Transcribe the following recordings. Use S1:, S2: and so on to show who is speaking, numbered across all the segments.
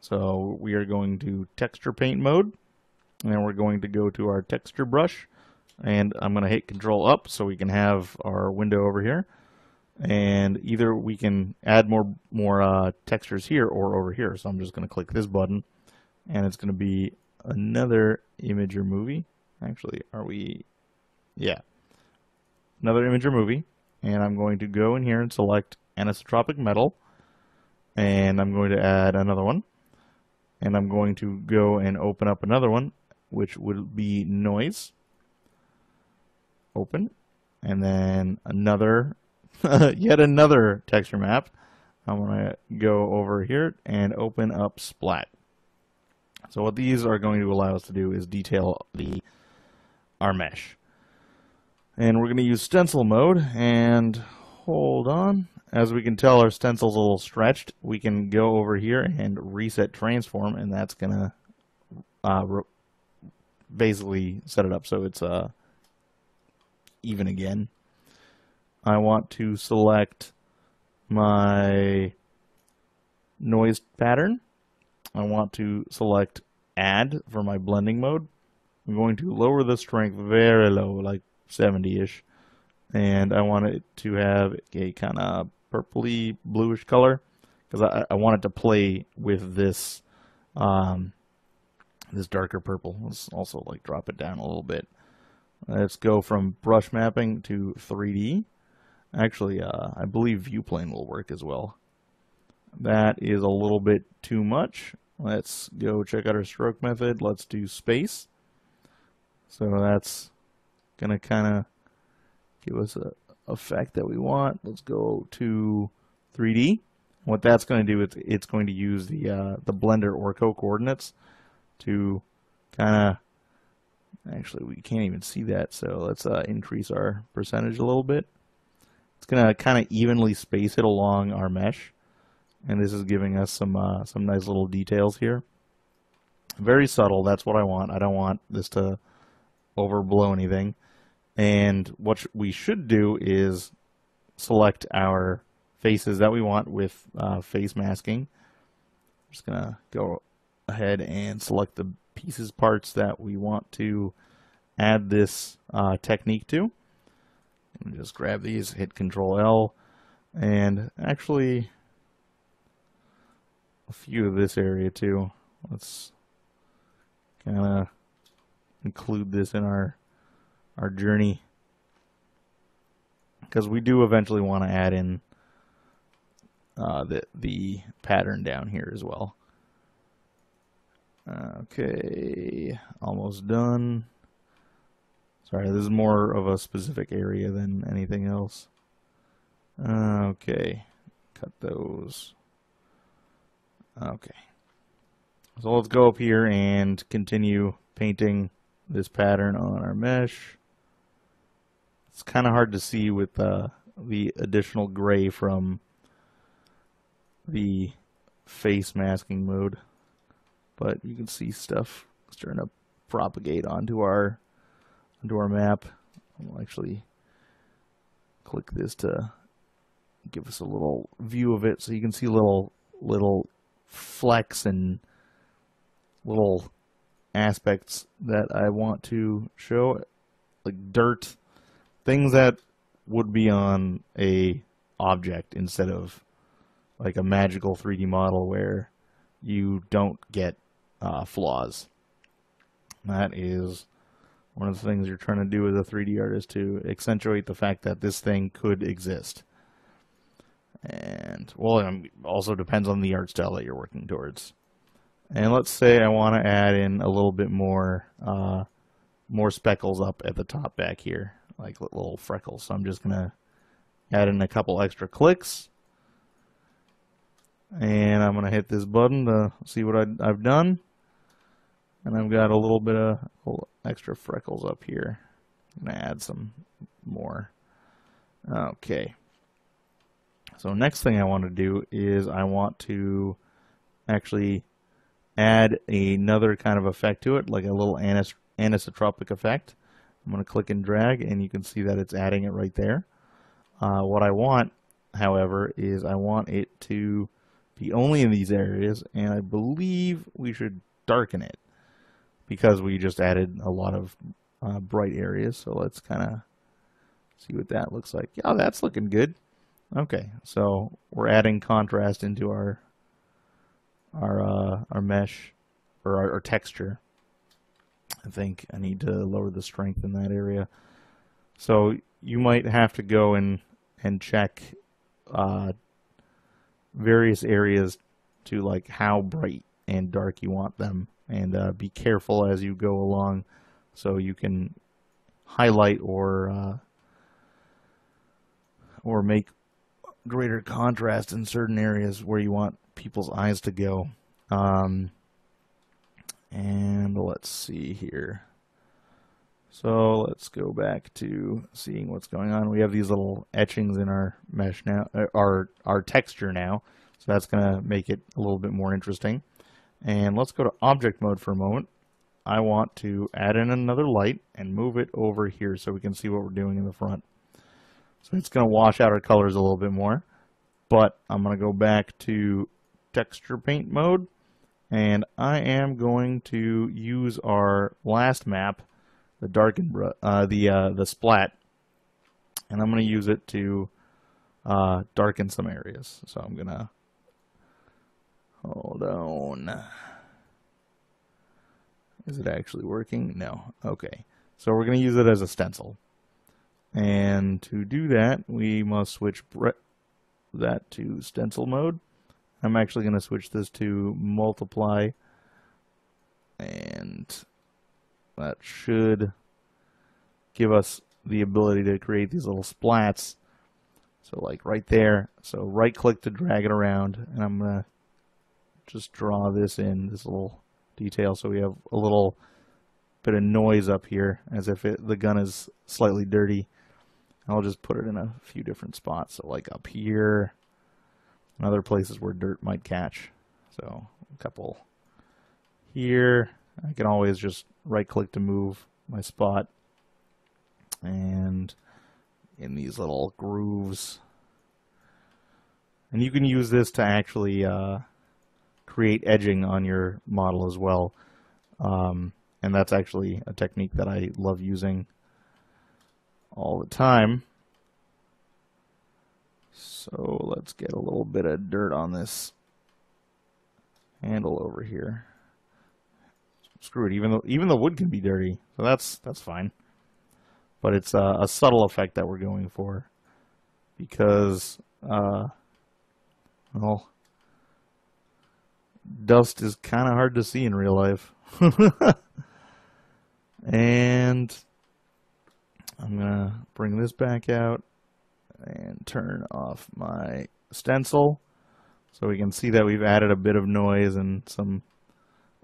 S1: So we are going to texture paint mode, and then we're going to go to our texture brush, and I'm going to hit Control up so we can have our window over here. And either we can add more textures here or over here. So I'm just going to click this button, and it's going to be another image or movie. Actually, are we? Yeah, another image or movie. And I'm going to go in here and select anisotropic metal, and I'm going to add another one. And I'm going to go and open up another one, which would be noise. Open. And then another, yet another texture map. I'm going to go over here and open up splat. So what these are going to allow us to do is detail our mesh. And we're going to use stencil mode, and hold on. As we can tell, our stencil's a little stretched. We can go over here and reset transform, and that's going to basically set it up so it's even again. I want to select my noise pattern. I want to select add for my blending mode. I'm going to lower the strength very low, like 70-ish. And I want it to have a kind of purpley bluish color because I want it to play with this this darker purple. Let's also like drop it down a little bit. Let's go from brush mapping to 3D. Actually, I believe viewplane will work as well. That is a little bit too much. Let's go check out our stroke method. Let's do space. So that's gonna kind of give us a effect that we want. Let's go to 3D. What that's going to do is it's going to use the blender Orco coordinates to kind of, actually we can't even see that, so let's increase our percentage a little bit. It's going to kind of evenly space it along our mesh, and this is giving us some nice little details here. Very subtle, that's what I want. I don't want this to overblow anything. And what we should do is select our faces that we want with face masking. I'm just going to go ahead and select the pieces, parts that we want to add this technique to. And just grab these, hit Control L, and actually a few of this area too. Let's kind of include this in our journey, because we do eventually want to add in the pattern down here as well. Okay, almost done. Sorry, this is more of a specific area than anything else. Okay, cut those. Okay, so let's go up here and continue painting this pattern on our mesh. It's kind of hard to see with the additional gray from the face masking mode, but you can see stuff starting to propagate onto our map. I'll actually click this to give us a little view of it, so you can see little flecks and little aspects that I want to show, like dirt, things that would be on a object instead of like a magical 3D model where you don't get flaws. That is one of the things you're trying to do as a 3D artist, to accentuate the fact that this thing could exist. And well, it also depends on the art style that you're working towards. And let's say I want to add in a little bit more speckles up at the top back here, like little freckles. So I'm just going to add in a couple extra clicks. And I'm going to hit this button to see what I've done. And I've got a little bit of extra freckles up here. I'm going to add some more. Okay. So next thing I want to do is I want to actually add another kind of effect to it, like a little anisotropic effect. I'm going to click and drag, and you can see that it's adding it right there. What I want, however, is I want it to be only in these areas, and I believe we should darken it because we just added a lot of bright areas. So let's kind of see what that looks like. Yeah, that's looking good. Okay, so we're adding contrast into our mesh, or our texture. I think I need to lower the strength in that area. So you might have to go and check various areas to like how bright and dark you want them, and be careful as you go along so you can highlight or make greater contrast in certain areas where you want people's eyes to go. And let's see here. So let's go back to seeing what's going on. We have these little etchings in our mesh now, our texture now. So that's going to make it a little bit more interesting. And let's go to object mode for a moment. I want to add in another light and move it over here so we can see what we're doing in the front. So it's going to wash out our colors a little bit more. But I'm going to go back to texture paint mode, and I am going to use our last map, the darken the splat, and I'm going to use it to darken some areas. So I'm going to hold on. Is it actually working? No. Okay. So we're going to use it as a stencil. And to do that, we must switch that to stencil mode. I'm actually going to switch this to multiply, and that should give us the ability to create these little splats. So like right there. So right click to drag it around, and I'm going to just draw this in, this little detail, so we have a little bit of noise up here as if the gun is slightly dirty. I'll just put it in a few different spots, so like up here and other places where dirt might catch. So a couple here. I can always just right click to move my spot, and in these little grooves. And you can use this to actually create edging on your model as well. And that's actually a technique that I love using all the time. So let's get a little bit of dirt on this handle over here. Screw it, even the wood can be dirty, so that's fine. But it's a subtle effect that we're going for, because well, dust is kind of hard to see in real life. And I'm gonna bring this back out and turn off my stencil so we can see that we've added a bit of noise in some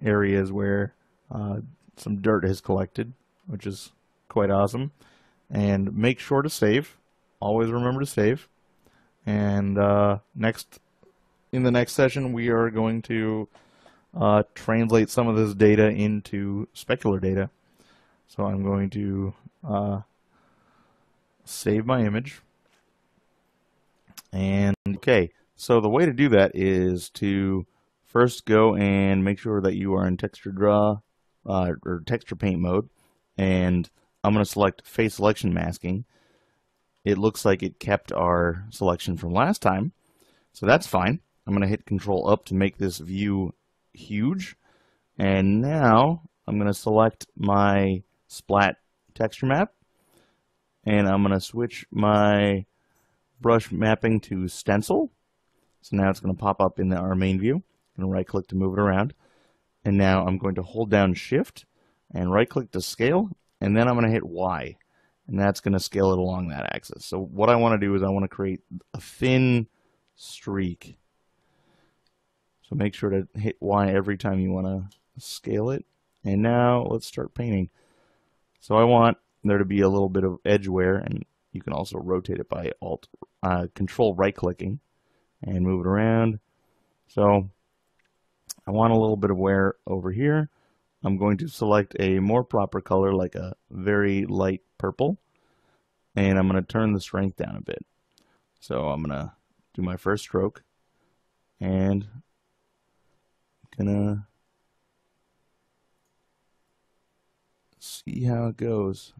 S1: areas where some dirt has collected, which is quite awesome. And make sure to save. Always remember to save. And in the next session, we are going to translate some of this data into specular data. So I'm going to save my image. And okay, so the way to do that is to first go and make sure that you are in texture draw or texture paint mode, and I'm going to select face selection masking. It looks like it kept our selection from last time, so that's fine. I'm going to hit Control up to make this view huge, and now I'm going to select my splat texture map, and I'm going to switch my brush mapping to stencil. So now it's going to pop up in our main view. I'm going to right click to move it around, and now I'm going to hold down Shift and right click to scale, and then I'm going to hit Y, and that's going to scale it along that axis. So what I want to do is I want to create a thin streak. So make sure to hit Y every time you want to scale it. And now let's start painting. So I want there to be a little bit of edge wear, and you can also rotate it by Control right clicking and move it around. So I want a little bit of wear over here. I'm going to select a more proper color, like a very light purple, and I'm going to turn the strength down a bit. So I'm going to do my first stroke, and I'm gonna see how it goes.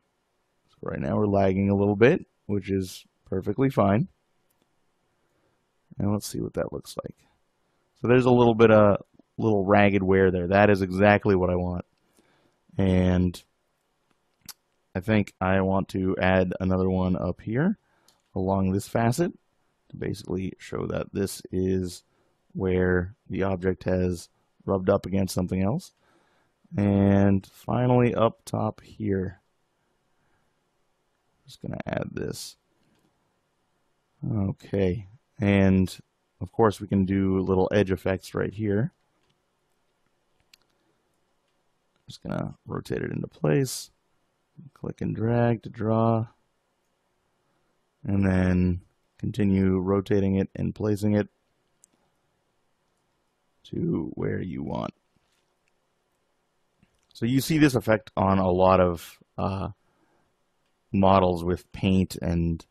S1: So right now we're lagging a little bit, which is perfectly fine. And let's see what that looks like. So there's a little bit of little ragged wear there. That is exactly what I want. And I think I want to add another one up here along this facet to basically show that this is where the object has rubbed up against something else. And finally up top here, just going to add this. Okay, and of course we can do little edge effects right here. Just going to rotate it into place, click and drag to draw, and then continue rotating it and placing it to where you want. So you see this effect on a lot of models with paint and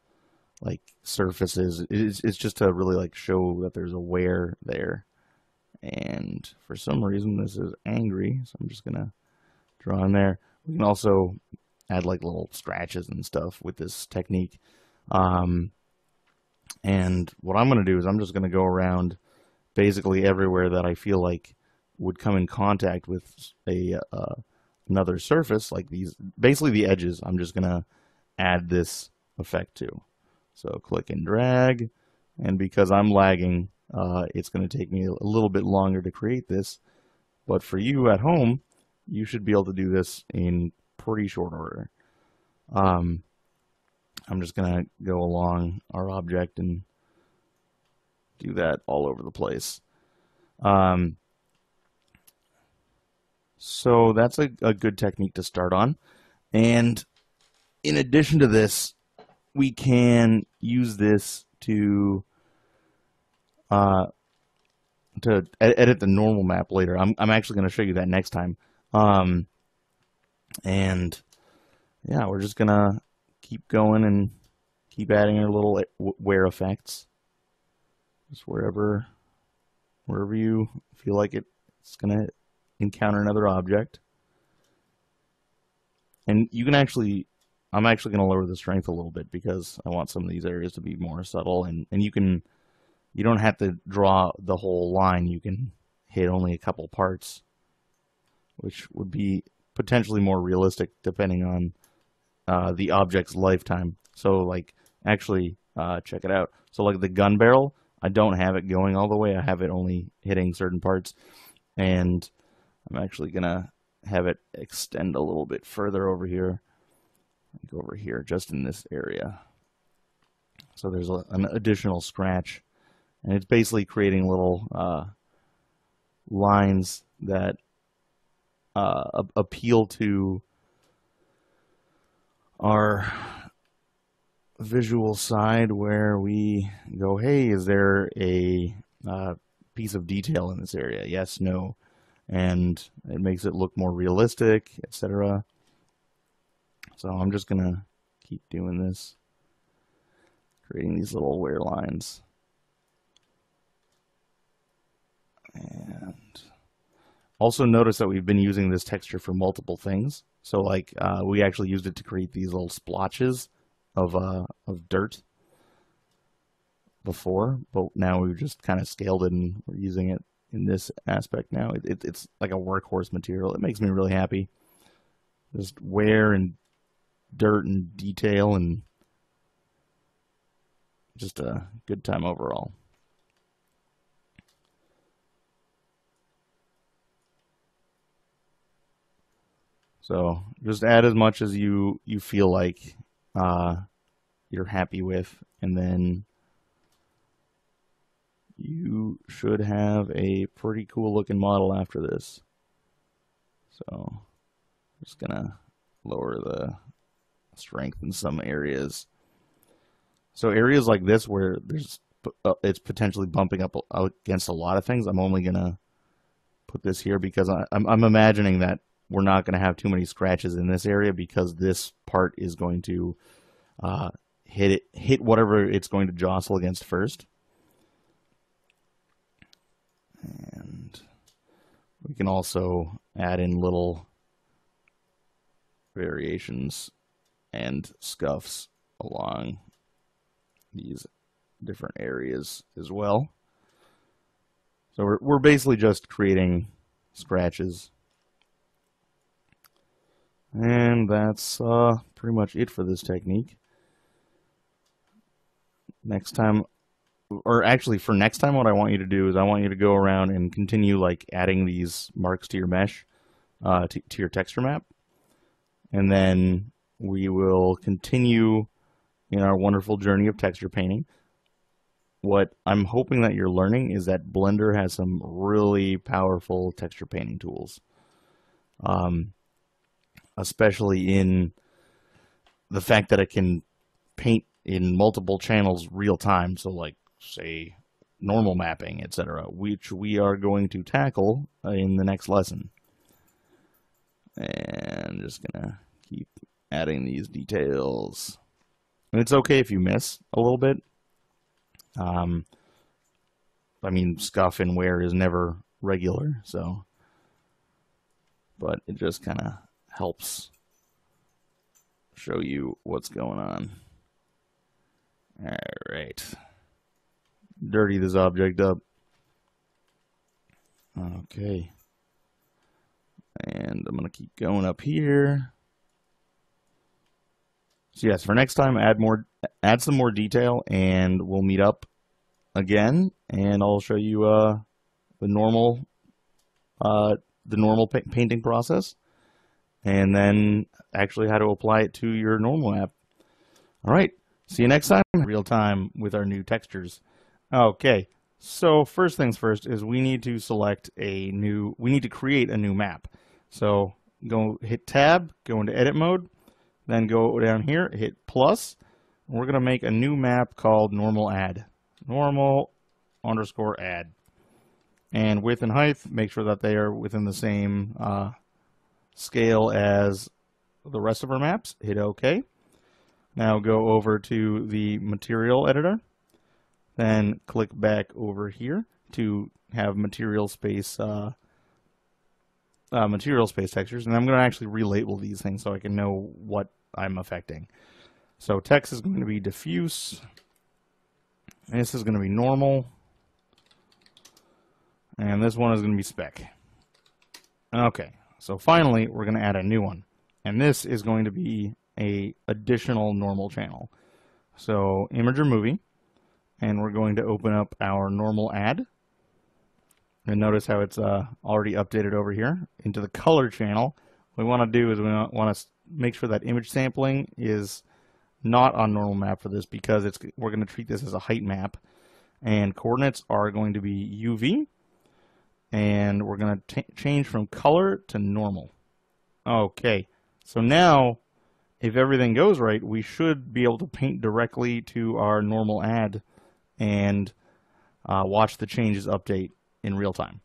S1: like surfaces. It's just to really like show that there's a wear there. And for some reason this is angry, so I'm just gonna draw in there. We can also add like little scratches and stuff with this technique. And what I'm gonna do is I'm just gonna go around basically everywhere that I feel like would come in contact with a another surface, like these, basically the edges. I'm just gonna add this effect to. So click and drag, and because I'm lagging, it's going to take me a little bit longer to create this, but for you at home, you should be able to do this in pretty short order. I'm just going to go along our object and do that all over the place. So that's a good technique to start on. And in addition to this, we can use this to edit the normal map later. I'm actually going to show you that next time. And yeah, we're just going to keep going and keep adding our little wear effects. Just wherever you feel like it's going to encounter another object. And you can actually, I'm actually going to lower the strength a little bit because I want some of these areas to be more subtle, and you don't have to draw the whole line. You can hit only a couple parts, which would be potentially more realistic depending on the object's lifetime. So like, actually, check it out. So like the gun barrel, I don't have it going all the way. I have it only hitting certain parts, and I'm actually going to have it extend a little bit further over here. Go over here, just in this area. So there's an additional scratch, and it's basically creating little lines that appeal to our visual side, where we go, hey, is there a piece of detail in this area? Yes, no. And it makes it look more realistic, etc. So I'm just going to keep doing this, creating these little wear lines. And also notice that we've been using this texture for multiple things. So like we actually used it to create these little splotches of dirt before, but now we've just kind of scaled it and we're using it in this aspect now. It's like a workhorse material. It makes me really happy. Just wear and dirt and detail, and just a good time overall. So just add as much as you feel like you're happy with, and then you should have a pretty cool looking model after this. So I'm just gonna lower the strength in some areas. So areas like this where there's it's potentially bumping up against a lot of things, I'm only gonna put this here because I'm imagining that we're not going to have too many scratches in this area, because this part is going to hit whatever it's going to jostle against first. And we can also add in little variations and scuffs along these different areas as well. So we're basically just creating scratches. And that's pretty much it for this technique. Next time, or actually for next time, what I want you to do is I want you to go around and continue like adding these marks to your mesh, to your texture map. And then we will continue in our wonderful journey of texture painting. What I'm hoping that you're learning is that Blender has some really powerful texture painting tools. Especially in the fact that it can paint in multiple channels real time. So like, say, normal mapping, etc., which we are going to tackle in the next lesson. And just gonna keep adding these details. And it's okay if you miss a little bit. I mean, scuff and wear is never regular, so, but it just kind of helps show you what's going on. All right. Dirty this object up. Okay. And I'm going to keep going up here. So yes, for next time, add some more detail, and we'll meet up again, and I'll show you the normal painting process, and then actually how to apply it to your normal app. All right, see you next time. Real time with our new textures. Okay, so first things first is we need to create a new map. So go hit tab, go into edit mode, then go down here, hit plus. We're gonna make a new map called normal add. Normal _ add. And width and height, make sure that they are within the same scale as the rest of our maps. Hit OK. Now go over to the material editor. Then click back over here to have material space textures. And I'm going to actually relabel these things so I can know what I'm affecting. So text is going to be diffuse. And this is going to be normal. And this one is going to be spec. Okay, so finally we're going to add a new one. And this is going to be a additional normal channel. So image or movie. And we're going to open up our normal add. And notice how it's already updated over here into the color channel. What we want to do is we want to make sure that image sampling is not on normal map for this, because we're going to treat this as a height map, and coordinates are going to be UV, and we're going to change from color to normal. Okay, so now if everything goes right, we should be able to paint directly to our normal add and watch the changes update in real time.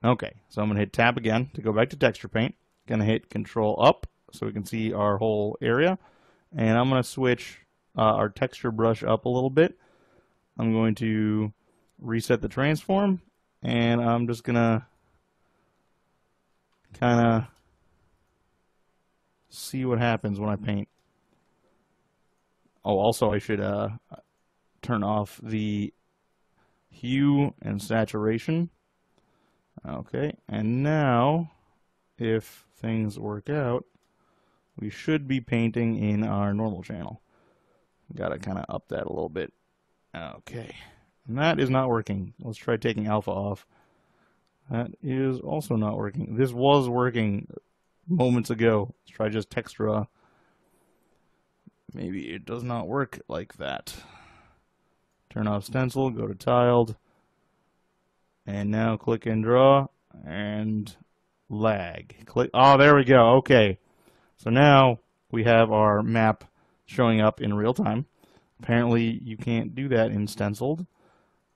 S1: Okay, so I'm going to hit tab again to go back to texture paint. Going to hit control up so we can see our whole area. And I'm going to switch our texture brush up a little bit. I'm going to reset the transform, and I'm just going to kind of see what happens when I paint. Oh, also I should turn off the hue and saturation. Okay, and now if things work out, we should be painting in our normal channel. Got to kind of up that a little bit. Okay, and that is not working. Let's try taking alpha off. That is also not working. This was working moments ago. Let's try just text draw. Maybe it does not work like that. Turn off stencil, go to tiled, and now click and draw, and lag. Click. Oh, there we go. Okay. So now we have our map showing up in real time. Apparently you can't do that in stenciled.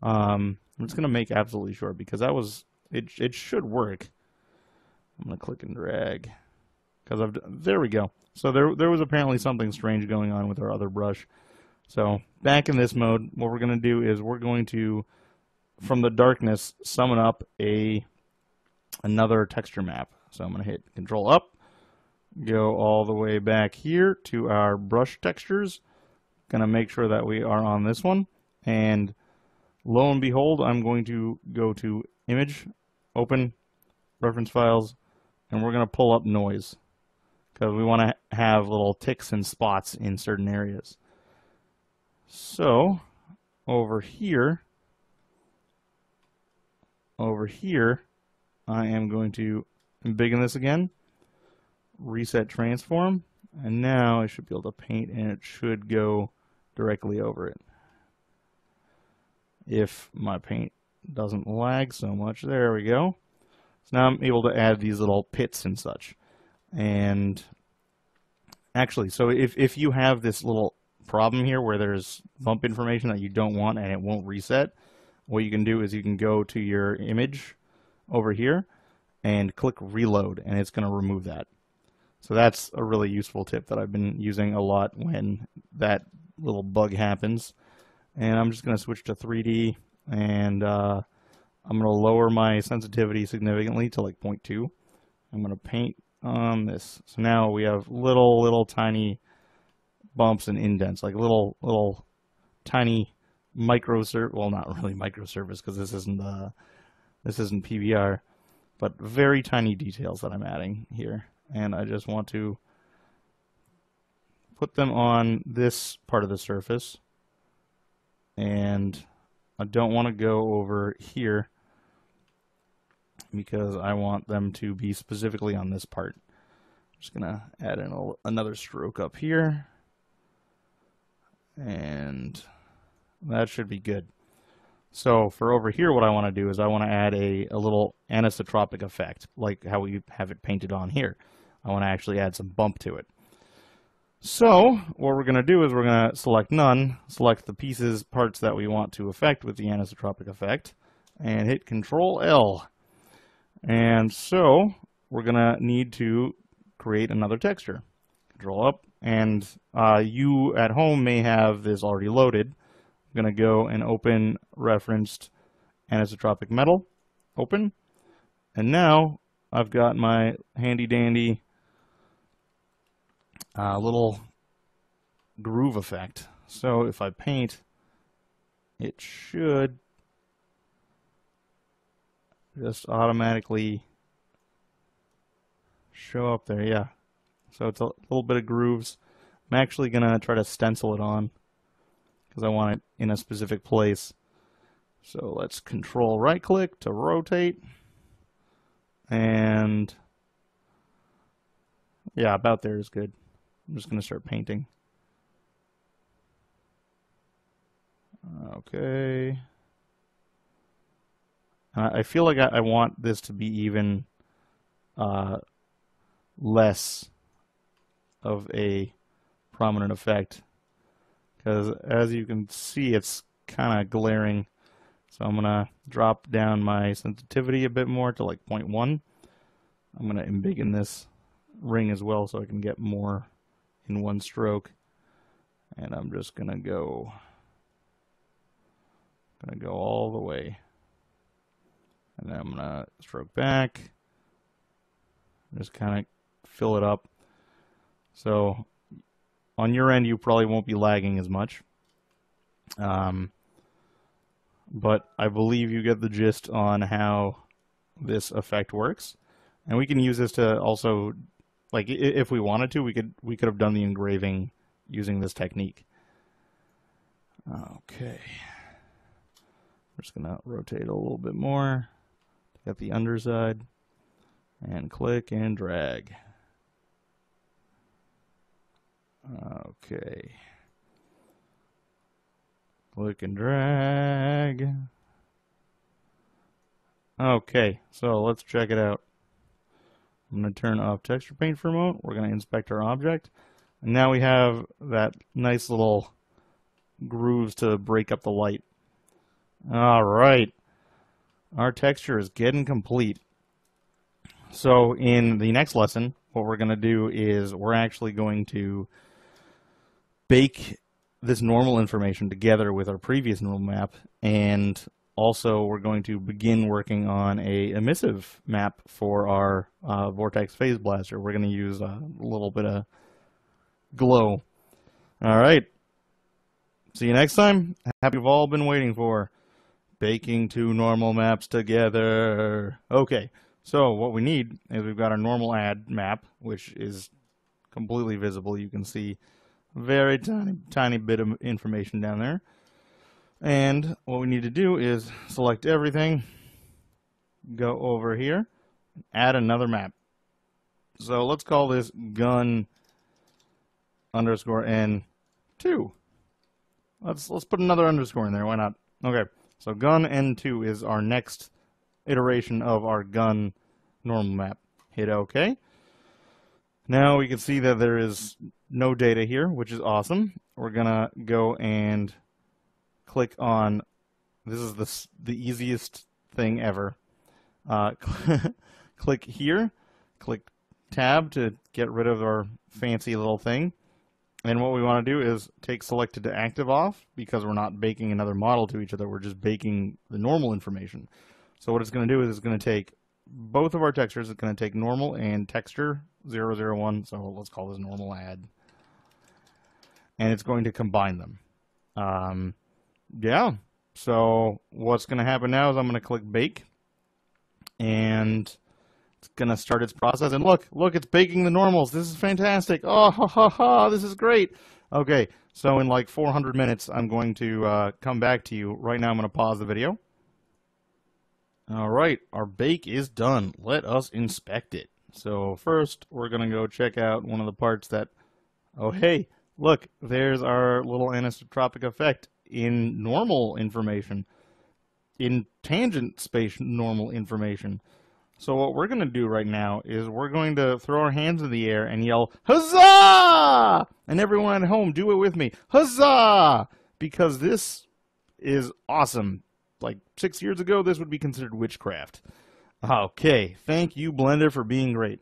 S1: I'm just going to make absolutely sure, because that was, it should work. I'm going to click and drag. There we go. So there was apparently something strange going on with our other brush. So back in this mode, what we're going to do is we're going to from the darkness, summon up another texture map. So I'm going to hit Control Up, go all the way back here to our brush textures. Going to make sure that we are on this one, and lo and behold, I'm going to go to Image, Open, Reference Files, and we're going to pull up noise because we want to have little ticks and spots in certain areas. So over here, I am going to embiggen this again, reset transform, and now I should be able to paint, and it should go directly over it. If my paint doesn't lag so much, there we go. So now I'm able to add these little pits and such. And actually, so if you have this little problem here where there's bump information that you don't want and it won't reset, what you can do is you can go to your image over here and click reload, and it's going to remove that. So that's a really useful tip that I've been using a lot when that little bug happens. And I'm just going to switch to 3D, and I'm going to lower my sensitivity significantly to like 0.2. I'm going to paint on this. So now we have little tiny bumps and indents, like little tiny well, not really microsurface because this isn't PBR, but very tiny details that I'm adding here. And I just want to put them on this part of the surface, and I don't want to go over here because I want them to be specifically on this part. I'm just gonna add in another stroke up here, and that should be good. So for over here, what I want to do is I want to add a little anisotropic effect, like how we have it painted on here. I want to actually add some bump to it. So what we're going to do is we're going to select none, select the parts that we want to affect with the anisotropic effect, and hit Control L. And so we're going to need to create another texture. Control Up, and you at home may have this already loaded. I'm going to go and open referenced anisotropic metal, open, and now I've got my handy dandy little groove effect. So if I paint, it should just automatically show up there. Yeah, so it's a little bit of grooves. I'm actually gonna try to stencil it on because I want it in a specific place. So let's Control right click to rotate, and yeah, about there is good. I'm just going to start painting. Okay. I feel like I want this to be even less of a prominent effect, because as you can see, it's kind of glaring. So I'm going to drop down my sensitivity a bit more to like 0.1. I'm going to embiggen this ring as well so I can get more in one stroke, and I'm just gonna go all the way, and then I'm gonna stroke back, just kind of fill it up. So on your end you probably won't be lagging as much, but I believe you get the gist on how this effect works. And we can use this to also, like, if we wanted to, we could have done the engraving using this technique. Okay. I'm just going to rotate a little bit more. Get the underside. And click and drag. Okay. Click and drag. Okay, so let's check it out. I'm going to turn off texture paint for a moment. We're going to inspect our object. And now we have that nice little grooves to break up the light. All right. Our texture is getting complete. So in the next lesson, what we're going to do is we're actually going to bake this normal information together with our previous normal map and also we're going to begin working on a emissive map for our vortex phase blaster. We're going to use a little bit of glow. All right. See you next time. Happy you've all been waiting for. Baking two normal maps together. Okay, so what we need is we've got our normal add map, which is completely visible. You can see a very tiny bit of information down there. And what we need to do is select everything, go over here, add another map. So let's call this gun underscore N2. Let's put another underscore in there. Why not? Okay. So gun N2 is our next iteration of our gun normal map. Hit OK. Now we can see that there is no data here, which is awesome. We're going to go and click on, this is the easiest thing ever. Click here, click tab to get rid of our fancy little thing. And what we want to do is take selected to active off, because we're not baking another model to each other. We're just baking the normal information. So what it's going to do is it's going to take both of our textures. It's going to take normal and texture 001. So let's call this normal add. And it's going to combine them. Yeah. So what's going to happen now is I'm going to click bake. And it's going to start its process, and look, it's baking the normals. This is fantastic. Oh, ha, ha, ha, this is great. Okay, so in like 400 minutes, I'm going to come back to you. Right now, I'm going to pause the video. All right, our bake is done. Let us inspect it. So first, we're going to go check out one of the parts that, oh, hey, look, there's our little anisotropic effect in normal information, in tangent space normal information. So what we're going to do right now is we're going to throw our hands in the air and yell, huzzah! And everyone at home, do it with me. Huzzah! Because this is awesome. Like 6 years ago, this would be considered witchcraft. Okay, thank you, Blender, for being great.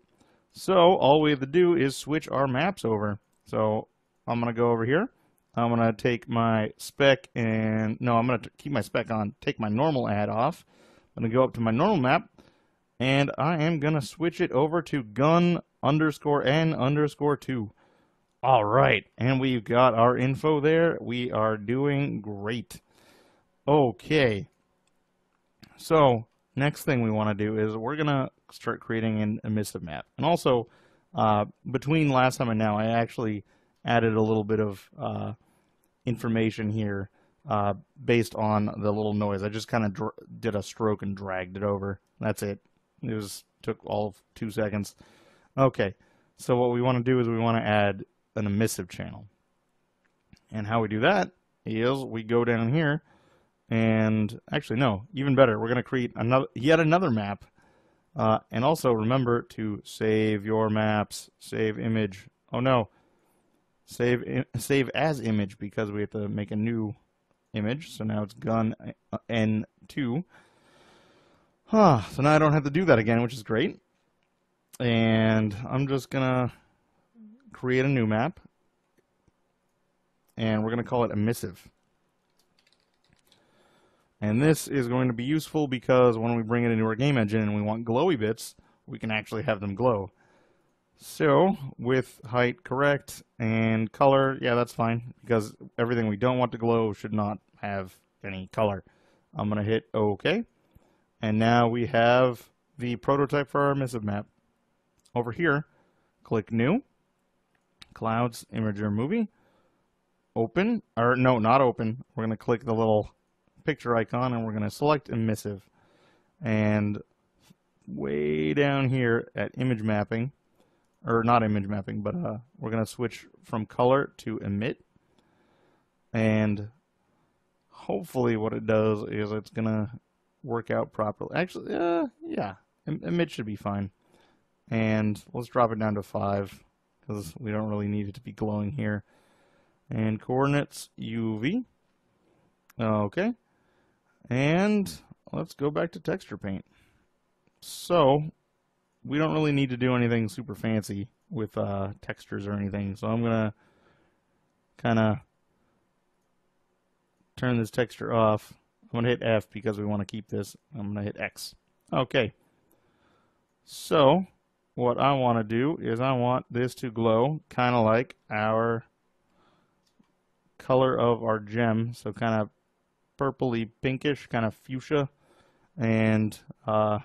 S1: So all we have to do is switch our maps over. So I'm going to go over here. I'm going to take my spec and, no, I'm going to keep my spec on, take my normal add off. I'm going to go up to my normal map. And I am going to switch it over to gun underscore N underscore 2. All right. And we've got our info there. We are doing great. Okay. So next thing we want to do is we're going to start creating an emissive map. And also, between last time and now, I actually added a little bit of information here based on the little noise. I just kind of did a stroke and dragged it over. That's it. It took all of 2 seconds. Okay, so what we want to do is we want to add an emissive channel. And how we do that is we go down here and, actually no, even better, we're going to create yet another map. And also remember to save your maps, save image. Oh no, save as image, because we have to make a new image. So now it's gun N2. So now I don't have to do that again, which is great. And I'm just going to create a new map. And we're going to call it emissive. And this is going to be useful because when we bring it into our game engine and we want glowy bits, we can actually have them glow. So with height correct and color, yeah, that's fine, because everything we don't want to glow should not have any color. I'm going to hit OK. And now we have the prototype for our emissive map. Over here, click New, Clouds, Imager Movie, Open, or no, not Open. We're going to click the little picture icon and we're going to select Emissive. And way down here at Image Mapping, or not Image Mapping, but we're going to switch from Color to Emit. And hopefully what it does is it's going to work out properly. Actually, yeah, emit should be fine. And let's drop it down to 5 because we don't really need it to be glowing here. And coordinates UV. Okay. And let's go back to texture paint. So we don't really need to do anything super fancy with textures or anything. So I'm gonna kind of turn this texture off. I'm going to hit F because we want to keep this. I'm going to hit X. Okay. So what I want to do is I want this to glow kind of like our color of our gem. So kind of purpley pinkish, kind of fuchsia. And yeah,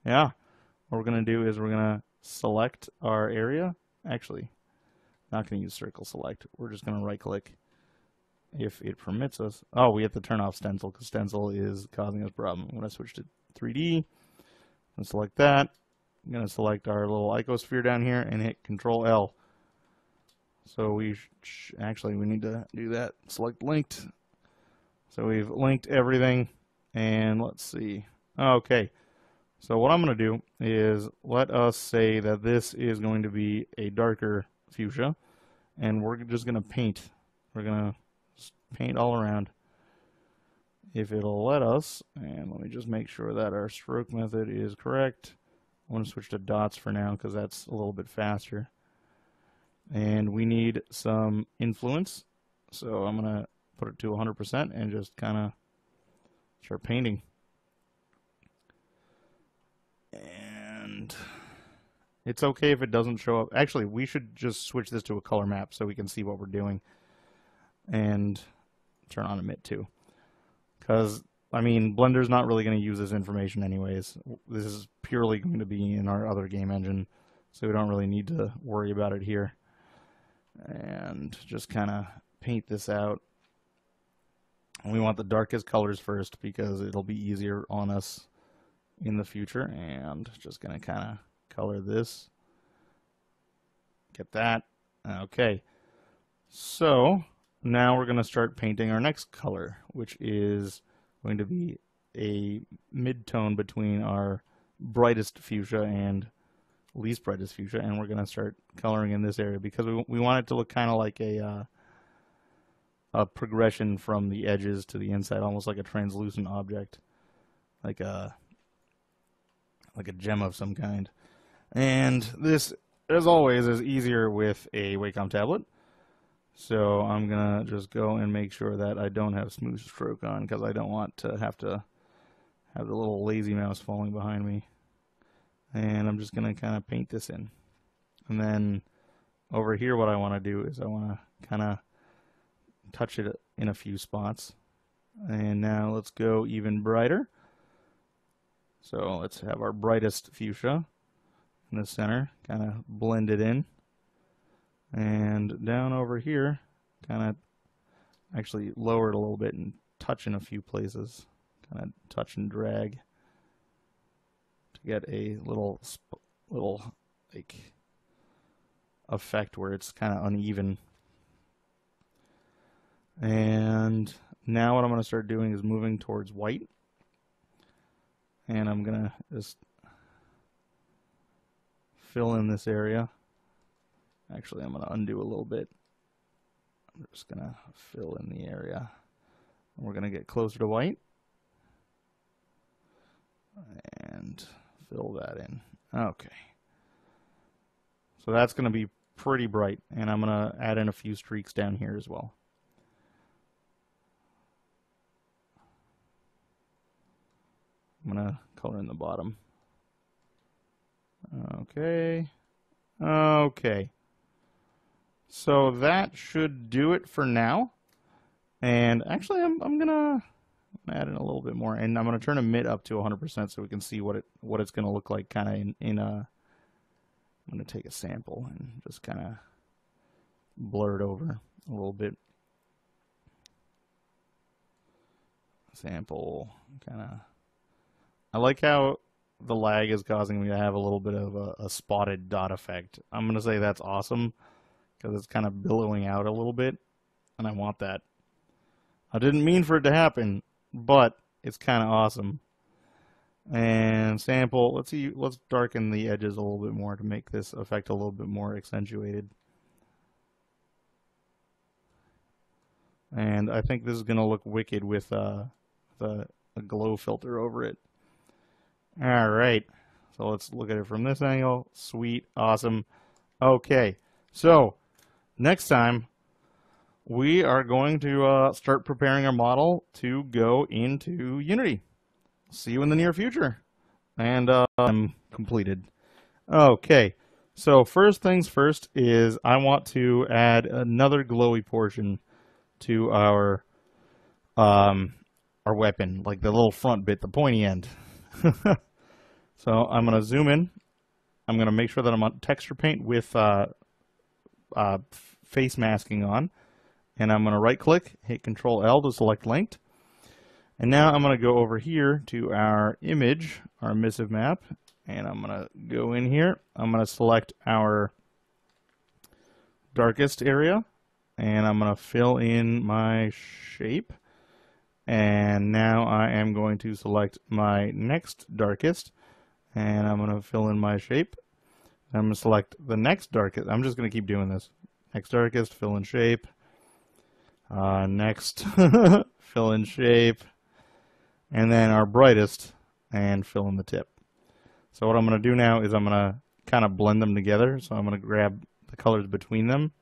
S1: what we're going to do is we're going to select our area. Actually, not going to use circle select. We're just going to right click if it permits us. Oh, we have to turn off stencil because stencil is causing us a problem. I'm going to switch to 3D. I'm going to select that. I'm going to select our little icosphere down here and hit Control L. So we actually we need to do that. Select linked. So we've linked everything, and let's see. Okay. So what I'm going to do is let us say that this is going to be a darker fuchsia, and we're just going to paint. We're going to paint all around if it'll let us. And let me just make sure that our stroke method is correct. I want to switch to dots for now because that's a little bit faster. And we need some influence, so I'm going to put it to 100% and just kind of start painting. And it's okay if it doesn't show up. Actually, we should just switch this to a color map so we can see what we're doing. And turn on emit too. Because, I mean, Blender's not really going to use this information anyways. This is purely going to be in our other game engine, so we don't really need to worry about it here. And just kind of paint this out. And we want the darkest colors first because it'll be easier on us in the future. And just going to kind of color this. Get that. Okay. So now we're going to start painting our next color, which is going to be a mid-tone between our brightest fuchsia and least brightest fuchsia, and we're going to start coloring in this area because we want it to look kind of like a progression from the edges to the inside, almost like a translucent object, like a gem of some kind. And this, as always, is easier with a Wacom tablet. So I'm going to just go and make sure that I don't have smooth stroke on because I don't want to have the little lazy mouse falling behind me. And I'm just going to kind of paint this in. And then over here what I want to do is I want to kind of touch it in a few spots. And now let's go even brighter. So let's have our brightest fuchsia in the center, kind of blend it in. And down over here, kind of actually lower it a little bit and touch in a few places. Kind of touch and drag to get a little like effect where it's kind of uneven. And now what I'm going to start doing is moving towards white. And I'm going to just fill in this area. Actually, I'm going to undo a little bit. I'm just going to fill in the area. And we're going to get closer to white. And fill that in. Okay. So that's going to be pretty bright. And I'm going to add in a few streaks down here as well. I'm going to color in the bottom. Okay. Okay. So that should do it for now. And actually, I'm gonna add in a little bit more, and I'm gonna turn emit up to 100% so we can see what it's gonna look like, kind of in a. I'm gonna take a sample and just kind of blur it over a little bit. Sample, kind of. I like how the lag is causing me to have a little bit of a spotted dot effect. I'm gonna say that's awesome, because it's kind of billowing out a little bit, and I want that. I didn't mean for it to happen, but it's kind of awesome. And sample, let's darken the edges a little bit more to make this effect a little bit more accentuated. And I think this is going to look wicked with a glow filter over it. All right, so let's look at it from this angle. Sweet, awesome. Okay, so next time we are going to start preparing our model to go into Unity. See you in the near future. And I'm completed. Okay, so first things first is I want to add another glowy portion to our weapon, like the little front bit, the pointy end. So I'm going to zoom in. I'm going to make sure that I'm on texture paint with face masking on. And I'm going to right click, hit Control L to select linked. And now I'm going to go over here to our image, our emissive map. And I'm going to go in here. I'm going to select our darkest area. And I'm going to fill in my shape. And now I am going to select my next darkest. And I'm going to fill in my shape. I'm going to select the next darkest. I'm just going to keep doing this. Next darkest, fill in shape. Next, fill in shape. And then our brightest, and fill in the tip. So what I'm going to do now is I'm going to kind of blend them together. So I'm going to grab the colors between them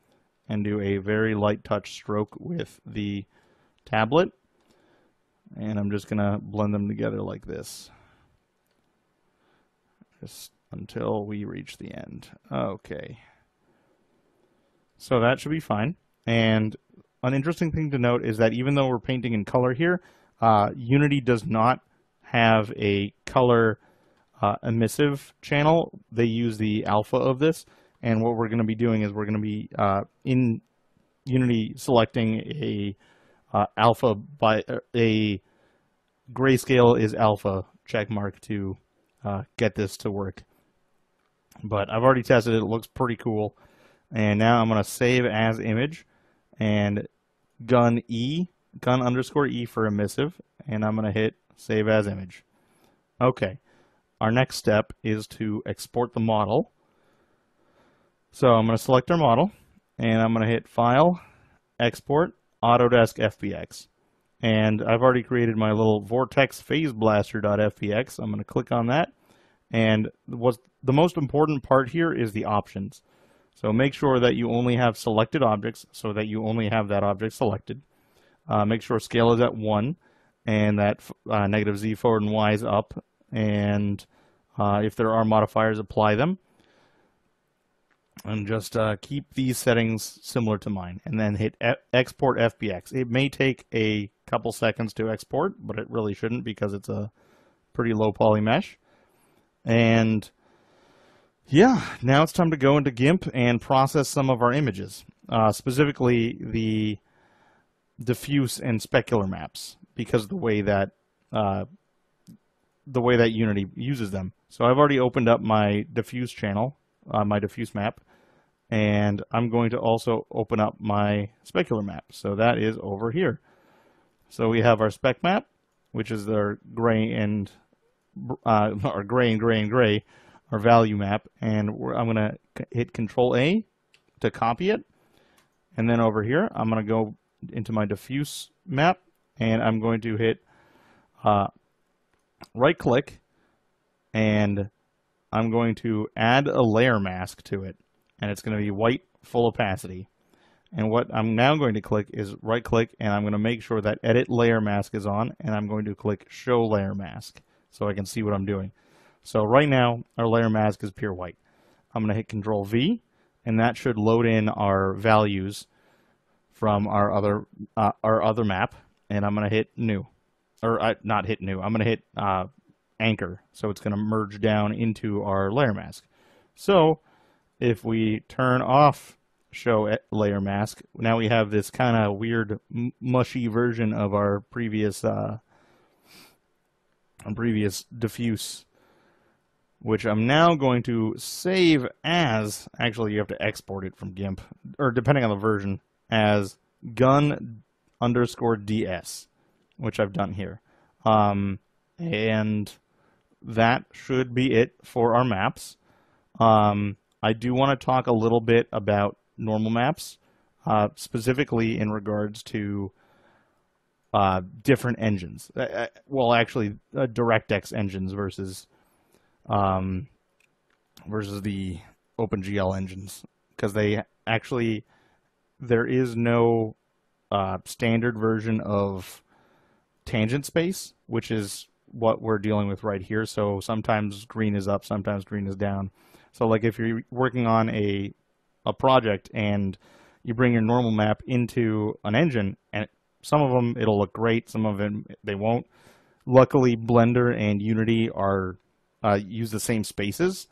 S1: and do a very light touch stroke with the tablet. And I'm just going to blend them together like this. Just until we reach the end. Okay. So that should be fine. And an interesting thing to note is that even though we're painting in color here, Unity does not have a color emissive channel. They use the alpha of this. And what we're going to be doing is we're going to be in Unity selecting a alpha by a grayscale is alpha check mark to get this to work. But I've already tested it. It looks pretty cool. And now I'm going to save as image and gun underscore E for emissive. And I'm going to hit save as image. Okay. Our next step is to export the model. So I'm going to select our model and I'm going to hit File, Export, Autodesk FBX. And I've already created my little Vortex Phase Blaster.fbx. I'm going to click on that. And what's the most important part here is the options. So make sure that you only have selected objects so that you only have that object selected. Make sure scale is at 1 and that negative Z forward and Y is up. And if there are modifiers, apply them. And just keep these settings similar to mine. And then hit Export FBX. It may take a couple seconds to export, but it really shouldn't because it's a pretty low poly mesh. And yeah, now it's time to go into GIMP and process some of our images, specifically the diffuse and specular maps, because of the way that Unity uses them. So I've already opened up my diffuse channel, my diffuse map, and I'm going to also open up my specular map. So that is over here. So we have our spec map, which is our gray and our gray and gray and gray, our value map, and I'm going to hit Control A to copy it. And then over here, I'm going to go into my diffuse map, and I'm going to hit right click, and I'm going to add a layer mask to it. And it's going to be white full opacity. And what I'm now going to click is right click, and I'm going to make sure that edit layer mask is on, and I'm going to click show layer mask so I can see what I'm doing. So right now our layer mask is pure white. I'm going to hit Control V, and that should load in our values from our other map, and I'm going to hit new, or not hit new. I'm going to hit anchor, so it's going to merge down into our layer mask. So if we turn off show layer mask, now we have this kind of weird mushy version of our previous diffuse, which I'm now going to save as, actually you have to export it from GIMP, or depending on the version, as gun underscore DS, which I've done here. And that should be it for our maps. I do want to talk a little bit about normal maps, specifically in regards to different engines. Well, actually, DirectX engines versus the OpenGL engines, because they actually, there is no standard version of tangent space, which is what we're dealing with right here. So sometimes green is up, sometimes green is down. So like if you're working on a project and you bring your normal map into an engine, and some of them it'll look great, some of them they won't. Luckily, Blender and Unity are use the same spaces,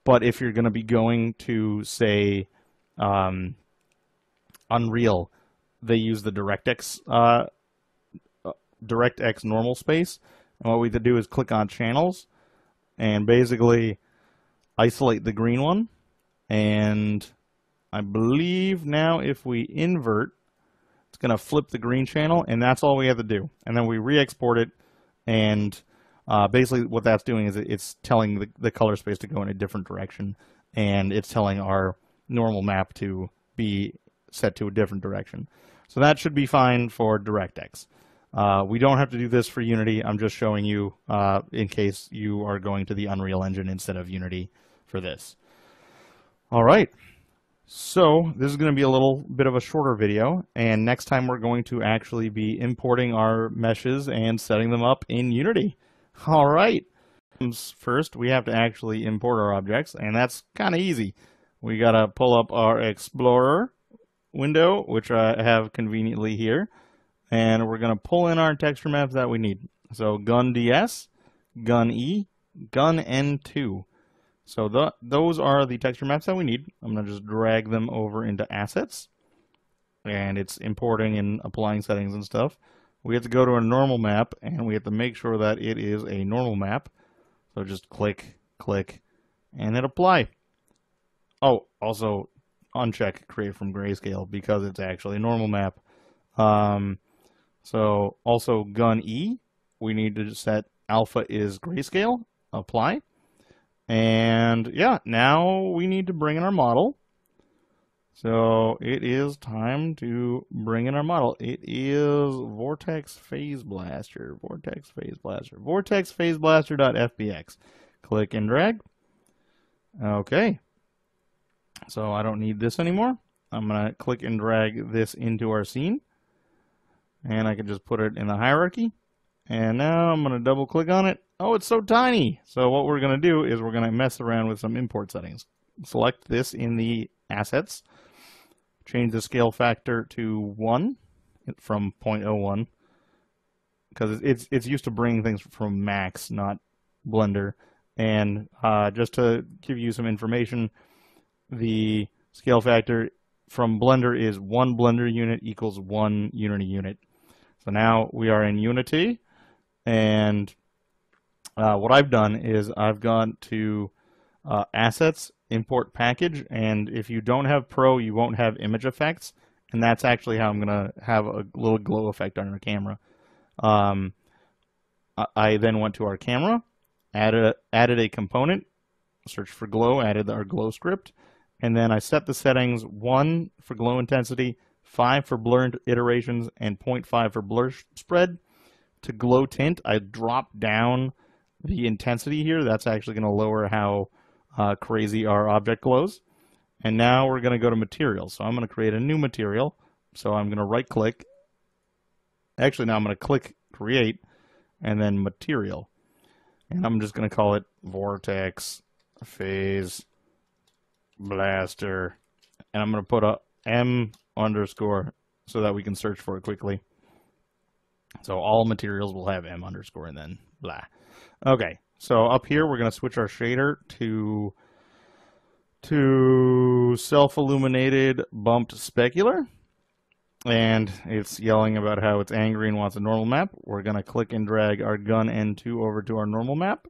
S1: but if you're going to be going to, say, Unreal, they use the DirectX normal space. And what we have to do is click on channels and basically isolate the green one. And I believe now if we invert, it's going to flip the green channel, and that's all we have to do. And then we re-export it, and basically what that's doing is it's telling the color space to go in a different direction, and it's telling our normal map to be set to a different direction. So that should be fine for DirectX. We don't have to do this for Unity. I'm just showing you in case you are going to the Unreal Engine instead of Unity for this. All right. So this is going to be a little bit of a shorter video, and next time we're going to actually be importing our meshes and setting them up in Unity. All right. First, we have to actually import our objects, and that's kind of easy. We got to pull up our Explorer window, which I have conveniently here, and we're going to pull in our texture maps that we need. So Gun DS, Gun E, Gun N2. So those are the texture maps that we need. I'm going to just drag them over into Assets. And it's importing and applying settings and stuff. We have to go to a normal map, and we have to make sure that it is a normal map. So just click, click, and hit Apply. Oh, also uncheck Create from Grayscale because it's actually a normal map. So also Gun E, we need to set Alpha is Grayscale. Apply. And yeah, now we need to bring in our model. So it is time to bring in our model. It is Vortex Phase Blaster, Vortex Phase Blaster, Vortex Phase Blaster.fbx. Click and drag. Okay. So I don't need this anymore. I'm going to click and drag this into our scene. And I can just put it in the hierarchy. And now I'm going to double click on it. Oh, it's so tiny. So what we're going to do is we're going to mess around with some import settings. Select this in the assets. Change the scale factor to 1 from 0.01. Because it's used to bringing things from Max, not Blender. And just to give you some information, the scale factor from Blender is 1 Blender unit equals 1 Unity unit. So now we are in Unity. And what I've done is I've gone to Assets, Import Package, and if you don't have Pro, you won't have image effects, and that's actually how I'm going to have a little glow effect on our camera. I then went to our camera, added a component, searched for glow, added our glow script, and then I set the settings 1 for glow intensity, 5 for blur iterations, and 0.5 for blur spread. To glow tint, I dropped down the intensity here. That's actually going to lower how crazy our object glows. And now we're going to go to materials. So I'm going to create a new material. So I'm going to right click. Actually, now I'm going to click create and then material. And I'm just going to call it Vortex Phase Blaster. And I'm going to put a M underscore so that we can search for it quickly. So all materials will have M underscore and then blah. Okay, so up here we're going to switch our shader to self-illuminated bumped specular. And it's yelling about how it's angry and wants a normal map. We're going to click and drag our Gun N2 over to our normal map.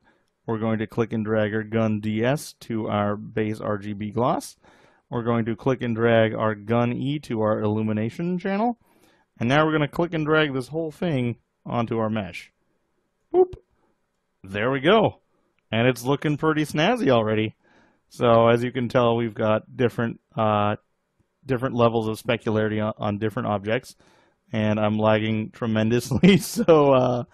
S1: We're going to click and drag our Gun DS to our base RGB gloss. We're going to click and drag our Gun E to our illumination channel. And now we're going to click and drag this whole thing onto our mesh. Boop. There we go. And it's looking pretty snazzy already. So as you can tell, we've got different levels of specularity on different objects. And I'm lagging tremendously, so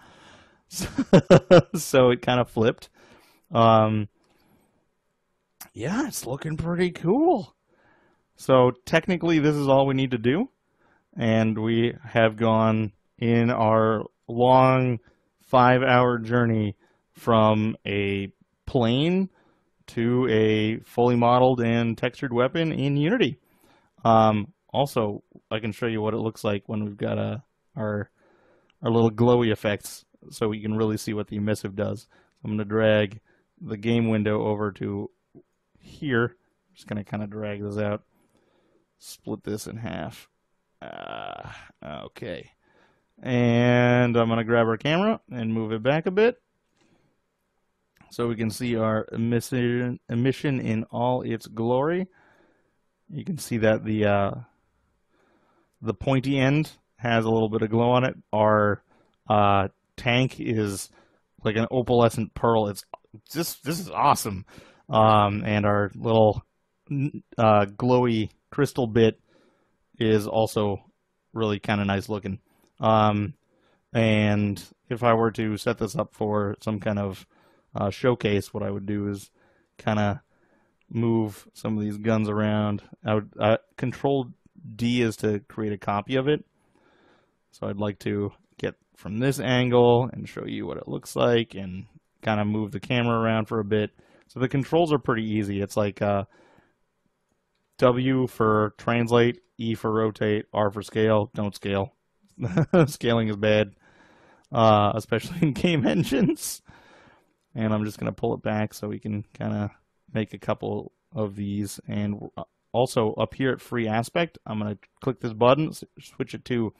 S1: so it kind of flipped. Yeah, it's looking pretty cool. So technically this is all we need to do. and we have gone in our long 5-hour journey from a plane to a fully modeled and textured weapon in Unity. Also, I can show you what it looks like when we've got our little glowy effects, so we can really see what the emissive does. I'm going to drag the game window over to here. I'm just going to kind of drag this out, split this in half. Okay. And I'm going to grab our camera and move it back a bit so we can see our emission in all its glory. You can see that the pointy end has a little bit of glow on it. Our tank is like an opalescent pearl. It's just, this is awesome. And our little glowy crystal bit is also really kind of nice looking. And if I were to set this up for some kind of showcase, what I would do is kind of move some of these guns around. I would Control D is to create a copy of it. So I'd like to get from this angle and show you what it looks like and kind of move the camera around for a bit. So the controls are pretty easy. It's like W for translate, E for rotate, R for scale. Don't scale. Scaling is bad, especially in game engines. And I'm just going to pull it back so we can kind of make a couple of these. And also up here at free aspect, I'm going to click this button, switch it to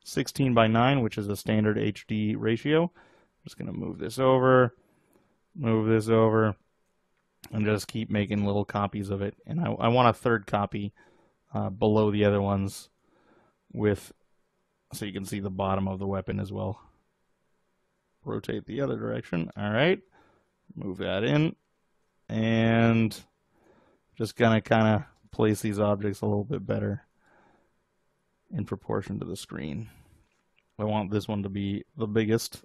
S1: 16:9, which is a standard HD ratio. I'm just going to move this over, and just keep making little copies of it. And I want a third copy below the other ones so you can see the bottom of the weapon as well. Rotate the other direction. All right. Move that in. And just gonna kind of place these objects a little bit better in proportion to the screen. I want this one to be the biggest.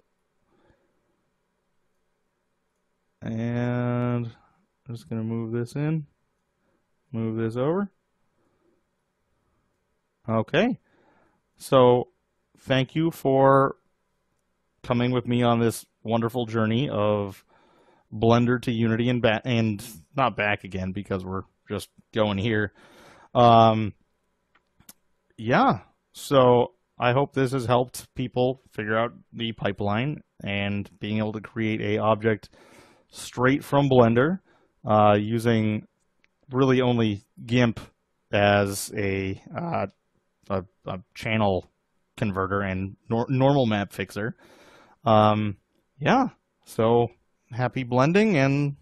S1: And I'm just going to move this in, move this over. Okay. So thank you for coming with me on this wonderful journey of Blender to Unity and not back again because we're just going here. Yeah. So I hope this has helped people figure out the pipeline and being able to create a object straight from Blender using really only GIMP as a channel converter and normal map fixer. Yeah, so happy blending, and